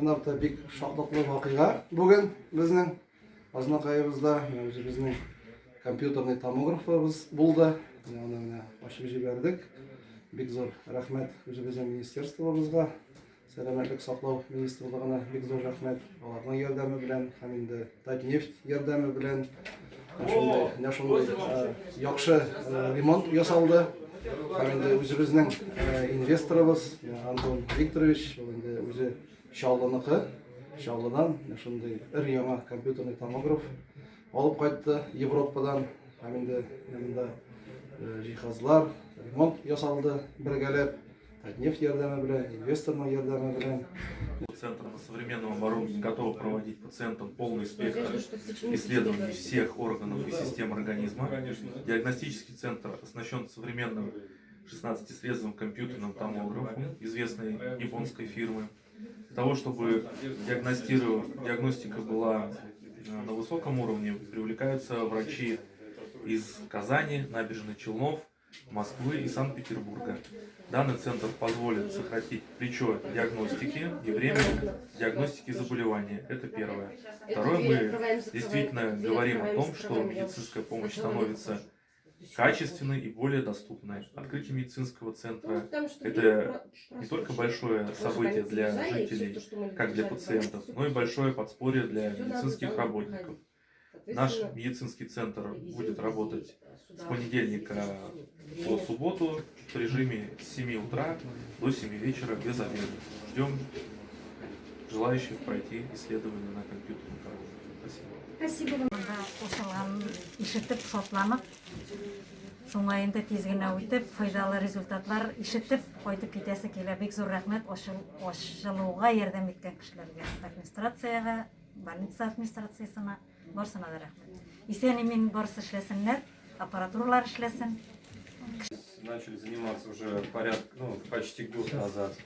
Чынлапта бик шатлыклы вакыйга бүген безнең азнакаебызда безнең компьютерный томографыбыз булды. Аны ачып җибәрдек. Бик зур рәхмәт үзебезнең министерствобызга, сәламәтлек саклау министрлыгына бик зур рәхмәт. Аларның ярдәме белән һәм инде Татнефть ярдәме белән шундый яхшы ремонт ясалды. Һәм инде үзебезнең инвесторыбыз Антон Викторович инде үзе Чаллыныкы, Чаллыдан шундый өр-яңа компьютерный томограф алып кайтты Европадан. Һәм инде монда җиһазлар, ремонт ясалды бергәләп. Татнефть ярдәме белән, инвесторның ярдәме белән. Центр на современном оборудовании готов проводить пациентам полный спектр исследований всех органов и систем организма. Диагностический центр оснащен современным 16-срезвым компьютерным томографом известной японской фирмы. Для того, чтобы диагностика была на высоком уровне, привлекаются врачи из Казани, Набережных Челнов, Москвы и Санкт-Петербурга. Данный центр позволит сократить плечо диагностики и время диагностики заболевания. Это первое. Второе, мы действительно говорим о том, что медицинская помощь становится качественной и более доступной. Открытие медицинского центра – это не только большое событие для жителей, как для пациентов, но и большое подспорье для медицинских работников. Наш медицинский центр будет работать с понедельника по субботу в режиме с 7 утра до 7 вечера без обеда. Ждем желающих пройти исследования на компьютерном коробке. Спасибо. Шуңа инде тиз генә үтеп, файдалы результатлар ишетеп, кайтып китәсе килә. Бик зур рәхмәт ачылуга ярдәм иткән кешеләргә, администрациягә, больница администрациясенә, барысына да рәхмәт. Исән-имин барысы эшләсеннәр, аппаратуралар эшләсен. Начали заниматься уже почти год назад,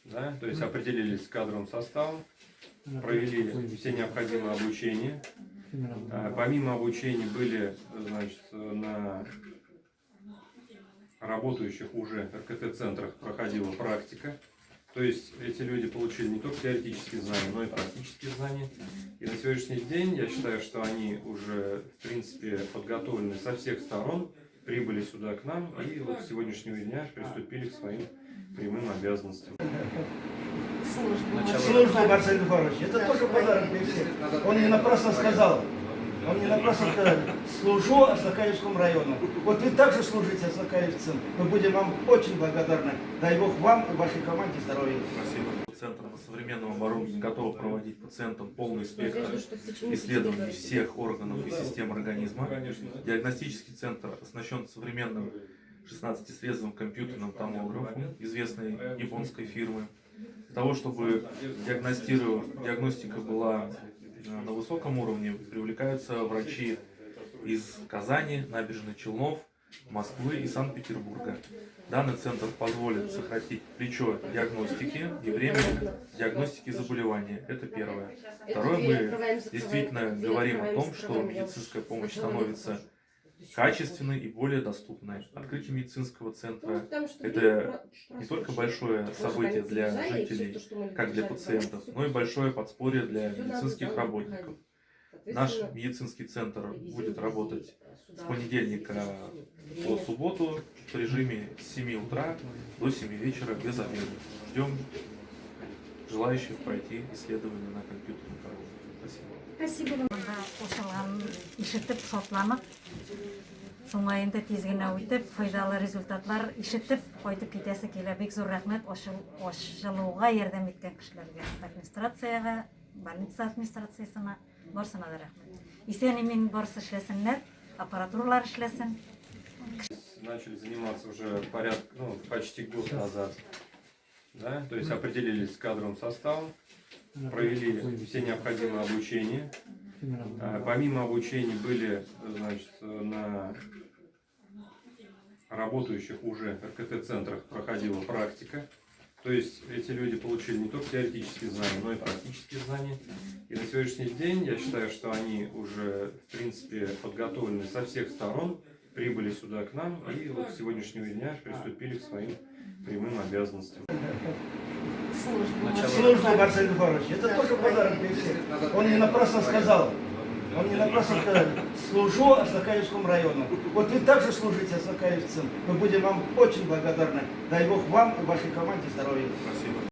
да? То есть определились с кадровым составом, провели все необходимые обучения. Помимо обучения были, на работающих уже РКТ-центрах проходила практика. То есть эти люди получили не только теоретические знания, но и практические знания. И на сегодняшний день я считаю, что они уже, в принципе, подготовлены со всех сторон, прибыли сюда к нам и вот с сегодняшнего дня приступили к своим прямым обязанностям. Служба, Марсель Егорович, это тоже подарок для всех. Он не напрасно сказал, служу Азнакаевскому району. Вот вы также служите азнакаевцам. Мы будем вам очень благодарны. Дай Бог вам и вашей команде здоровья. Спасибо. Центр на современном оборудовании готов проводить пациентам полный спектр исследований всех органов и систем организма. Диагностический центр оснащен современным 16-срезвым компьютерным томографом известной японской фирмы. Для того, чтобы диагностика была на высоком уровне, привлекаются врачи из Казани, Набережных Челнов, Москвы и Санкт-Петербурга. Данный центр позволит сократить плечо диагностики и время диагностики заболевания. Это первое. Второе, мы действительно говорим о том, что медицинская помощь становится качественной и более доступной. Открытие медицинского центра – это не только большое событие для жителей, как для пациентов, но и большое подспорье для медицинских работников. Наш медицинский центр будет работать с понедельника по субботу в режиме с 7 утра до 7 вечера без обеда. Ждем желающих пройти исследования на компьютерном коробке. Спасибо. Шуңа инде тиз генә үтеп, файдалы результатлар ишетеп, кайтып китәсе килә. Бик зур рәхмәт ачылуга ярдәм иткән кешеләргә, администрациягә, больница администрациясенә, барысына да рәхмәт. Исән-имин барысы эшләсеннәр, аппаратуралар эшләсен. Начали заниматься уже почти год назад, да? То есть определились с кадровым составом, провели все необходимые обучения. Помимо обучения были, на работающих уже РКТ-центрах проходила практика. То есть эти люди получили не только теоретические знания, но и практические знания. И на сегодняшний день я считаю, что они уже, в принципе, подготовлены со всех сторон, прибыли сюда к нам и вот с сегодняшнего дня приступили к своим прямым обязанностям. Службу, Марсель Егорович. Это тоже подарок для всех. Он не напрасно сказал. Он не напрасно сказал, служу Аслакаевскому району. Вот вы также служите аслакаевцам. Мы будем вам очень благодарны. Дай Бог вам и вашей команде здоровья. Спасибо.